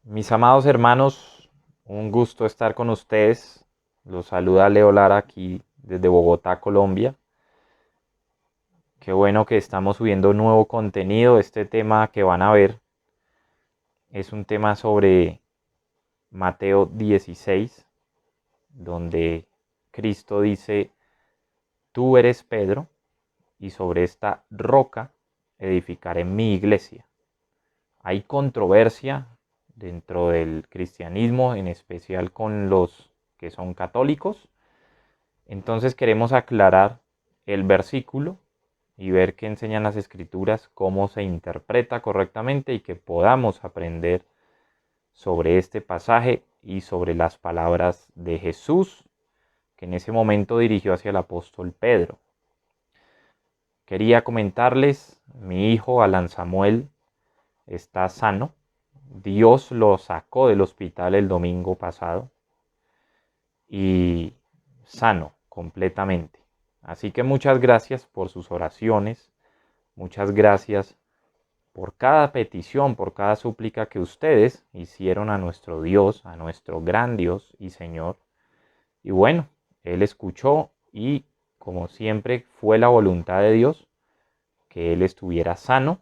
Mis amados hermanos, un gusto estar con ustedes. Los saluda Leo Lara aquí desde Bogotá, Colombia. Qué bueno que estamos subiendo nuevo contenido. Este tema que van a ver es un tema sobre Mateo 16, donde Cristo dice, tú eres Pedro, y sobre esta roca edificaré mi iglesia. Hay controversia dentro del cristianismo, en especial con los que son católicos. Entonces queremos aclarar el versículo y ver qué enseñan las escrituras, cómo se interpreta correctamente y que podamos aprender sobre este pasaje y sobre las palabras de Jesús, que en ese momento dirigió hacia el apóstol Pedro. Quería comentarles, mi hijo Alan Samuel está sano. Dios lo sacó del hospital el domingo pasado y sano completamente. Así que muchas gracias por sus oraciones, muchas gracias por cada petición, por cada súplica que ustedes hicieron a nuestro Dios, a nuestro gran Dios y Señor. Y bueno, Él escuchó y como siempre fue la voluntad de Dios que Él estuviera sano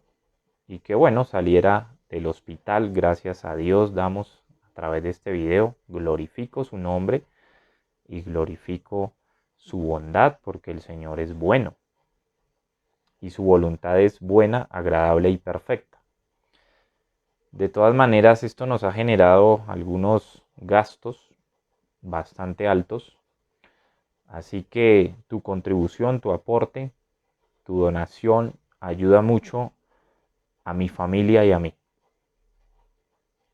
y que bueno, saliera del hospital. Gracias a Dios damos a través de este video, glorifico su nombre y glorifico su bondad porque el Señor es bueno y su voluntad es buena, agradable y perfecta. De todas maneras, esto nos ha generado algunos gastos bastante altos, así que tu contribución, tu aporte, tu donación ayuda mucho a mi familia y a mí.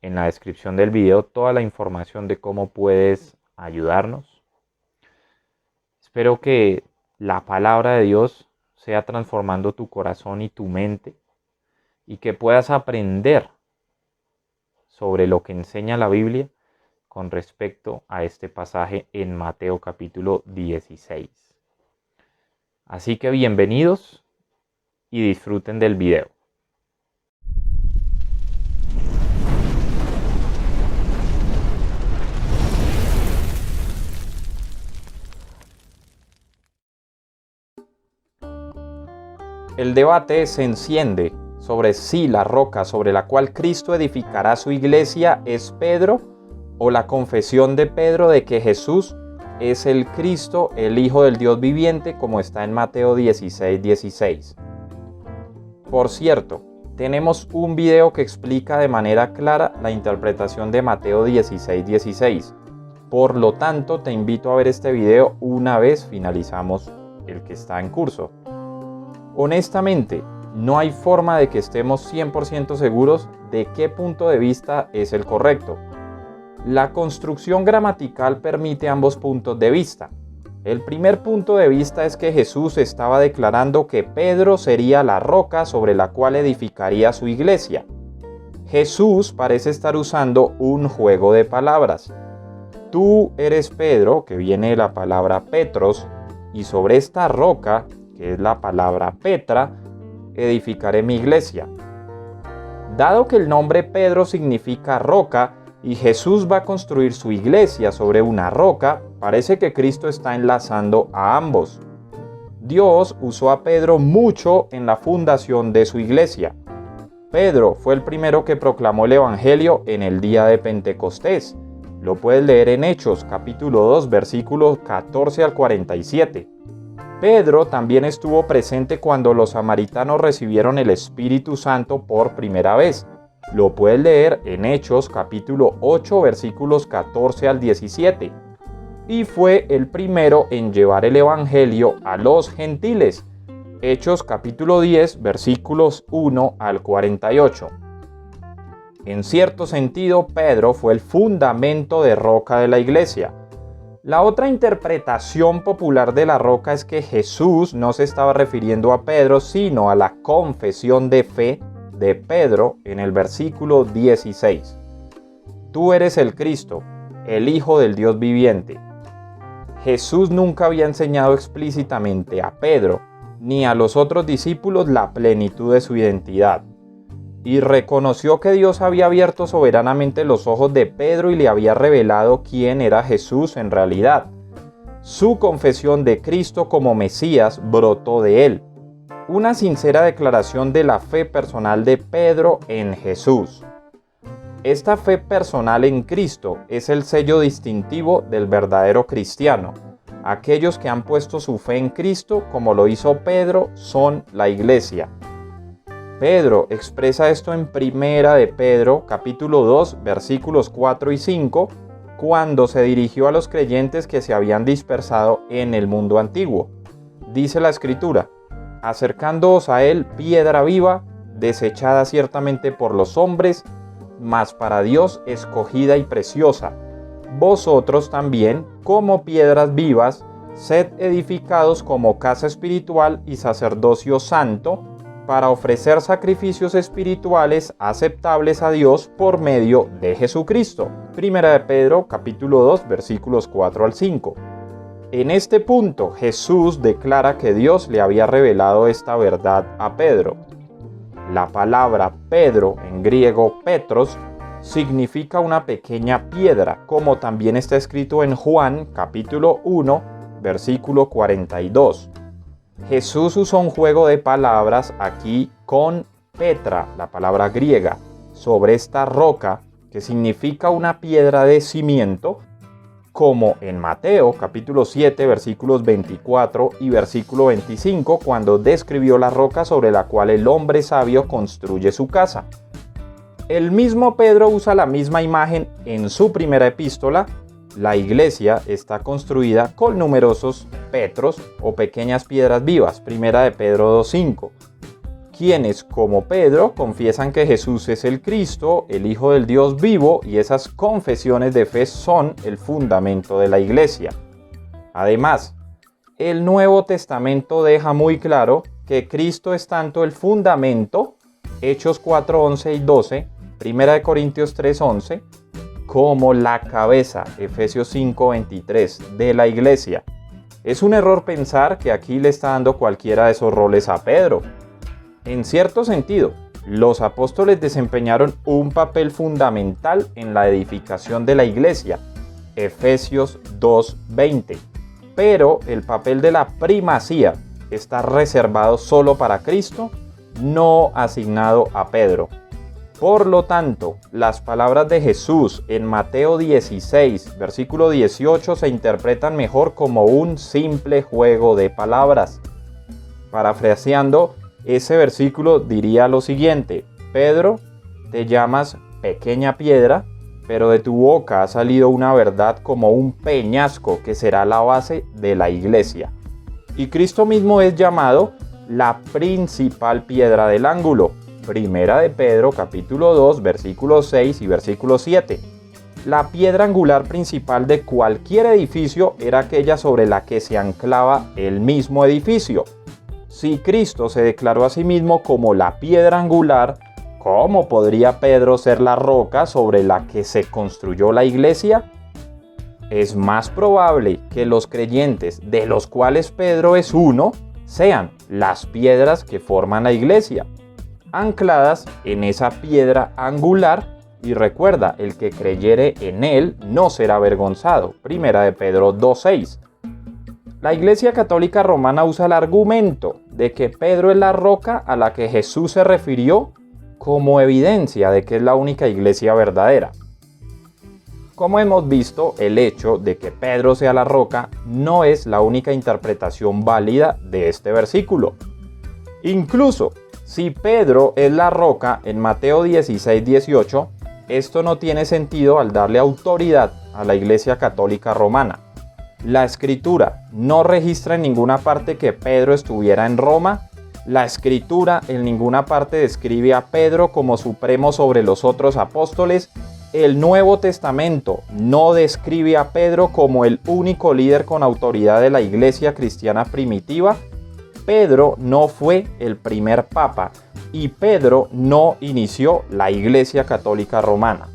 En la descripción del video toda la información de cómo puedes ayudarnos. Espero que la palabra de Dios sea transformando tu corazón y tu mente y que puedas aprender sobre lo que enseña la Biblia con respecto a este pasaje en Mateo capítulo 16. Así que bienvenidos y disfruten del video. El debate se enciende sobre si la roca sobre la cual Cristo edificará su iglesia es Pedro o la confesión de Pedro de que Jesús es el Cristo, el Hijo del Dios viviente, como está en Mateo 16:16. Por cierto, tenemos un video que explica de manera clara la interpretación de Mateo 16:16. Por lo tanto, te invito a ver este video una vez finalizamos el que está en curso. Honestamente, no hay forma de que estemos 100% seguros de qué punto de vista es el correcto. La construcción gramatical permite ambos puntos de vista. El primer punto de vista es que Jesús estaba declarando que Pedro sería la roca sobre la cual edificaría su iglesia. Jesús parece estar usando un juego de palabras. Tú eres Pedro, que viene de la palabra Petros, y sobre esta roca, que es la palabra Petra, edificaré mi iglesia. Dado que el nombre Pedro significa roca y Jesús va a construir su iglesia sobre una roca, parece que Cristo está enlazando a ambos. Dios usó a Pedro mucho en la fundación de su iglesia. Pedro fue el primero que proclamó el evangelio en el día de Pentecostés. Lo puedes leer en Hechos capítulo 2 versículos 14 al 47. Pedro también estuvo presente cuando los samaritanos recibieron el Espíritu Santo por primera vez. Lo puedes leer en Hechos capítulo 8 versículos 14 al 17. Y fue el primero en llevar el Evangelio a los gentiles. Hechos capítulo 10 versículos 1 al 48. En cierto sentido, Pedro fue el fundamento de roca de la iglesia. La otra interpretación popular de la roca es que Jesús no se estaba refiriendo a Pedro, sino a la confesión de fe de Pedro en el versículo 16. Tú eres el Cristo, el Hijo del Dios viviente. Jesús nunca había enseñado explícitamente a Pedro ni a los otros discípulos la plenitud de su identidad. y reconoció que Dios había abierto soberanamente los ojos de Pedro y le había revelado quién era Jesús en realidad. Su confesión de Cristo como Mesías brotó de él. Una sincera declaración de la fe personal de Pedro en Jesús. Esta fe personal en Cristo es el sello distintivo del verdadero cristiano. Aquellos que han puesto su fe en Cristo, como lo hizo Pedro, son la iglesia. Pedro expresa esto en Primera de Pedro, capítulo 2, versículos 4 y 5, cuando se dirigió a los creyentes que se habían dispersado en el mundo antiguo. Dice la Escritura: acercándoos a él, piedra viva, desechada ciertamente por los hombres, mas para Dios escogida y preciosa. Vosotros también, como piedras vivas, sed edificados como casa espiritual y sacerdocio santo, para ofrecer sacrificios espirituales aceptables a Dios por medio de Jesucristo. Primera de Pedro, capítulo 2, versículos 4 al 5. En este punto, Jesús declara que Dios le había revelado esta verdad a Pedro. La palabra Pedro, en griego Petros, significa una pequeña piedra, como también está escrito en Juan, capítulo 1, versículo 42. Jesús usó un juego de palabras aquí con Petra, la palabra griega, sobre esta roca, que significa una piedra de cimiento, como en Mateo capítulo 7 versículos 24 y versículo 25, cuando describió la roca sobre la cual el hombre sabio construye su casa. El mismo Pedro usa la misma imagen en su primera epístola. La iglesia está construida con numerosos petros o pequeñas piedras vivas, Primera de Pedro 2:5, quienes, como Pedro, confiesan que Jesús es el Cristo, el Hijo del Dios vivo, y esas confesiones de fe son el fundamento de la iglesia. Además, el Nuevo Testamento deja muy claro que Cristo es tanto el fundamento, Hechos 4:11 y 12, Primera de Corintios 3:11, como la cabeza, Efesios 5:23, de la iglesia. Es un error pensar que aquí le está dando cualquiera de esos roles a Pedro. En cierto sentido, los apóstoles desempeñaron un papel fundamental en la edificación de la iglesia, Efesios 2:20, pero el papel de la primacía está reservado solo para Cristo, no asignado a Pedro. Por lo tanto, las palabras de Jesús en Mateo 16, versículo 18, se interpretan mejor como un simple juego de palabras. Parafraseando ese versículo, diría lo siguiente: Pedro, te llamas pequeña piedra, pero de tu boca ha salido una verdad como un peñasco que será la base de la iglesia. Y Cristo mismo es llamado la principal piedra del ángulo. Primera de Pedro, capítulo 2, versículos 6 y versículo 7. La piedra angular principal de cualquier edificio era aquella sobre la que se anclaba el mismo edificio. Si Cristo se declaró a sí mismo como la piedra angular, ¿cómo podría Pedro ser la roca sobre la que se construyó la iglesia? Es más probable que los creyentes, de los cuales Pedro es uno, sean las piedras que forman la iglesia, ancladas en esa piedra angular, y recuerda, el que creyere en él no será avergonzado. Primera de Pedro 2:6. La Iglesia Católica Romana usa el argumento de que Pedro es la roca a la que Jesús se refirió como evidencia de que es la única iglesia verdadera. Como hemos visto, el hecho de que Pedro sea la roca no es la única interpretación válida de este versículo. Incluso si Pedro es la roca en Mateo 16:18, esto no tiene sentido al darle autoridad a la Iglesia Católica Romana. La Escritura no registra en ninguna parte que Pedro estuviera en Roma. La Escritura en ninguna parte describe a Pedro como supremo sobre los otros apóstoles. El Nuevo Testamento no describe a Pedro como el único líder con autoridad de la Iglesia cristiana primitiva. Pedro no fue el primer papa y Pedro no inició la Iglesia Católica Romana.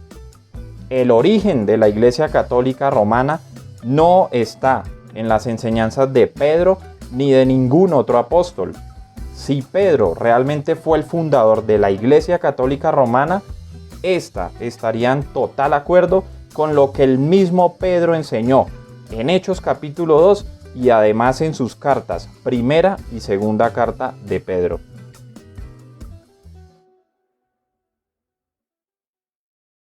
El origen de la Iglesia Católica Romana no está en las enseñanzas de Pedro ni de ningún otro apóstol. Si Pedro realmente fue el fundador de la Iglesia Católica Romana, esta estaría en total acuerdo con lo que el mismo Pedro enseñó en Hechos capítulo 2 y además en sus cartas, primera y segunda carta de Pedro.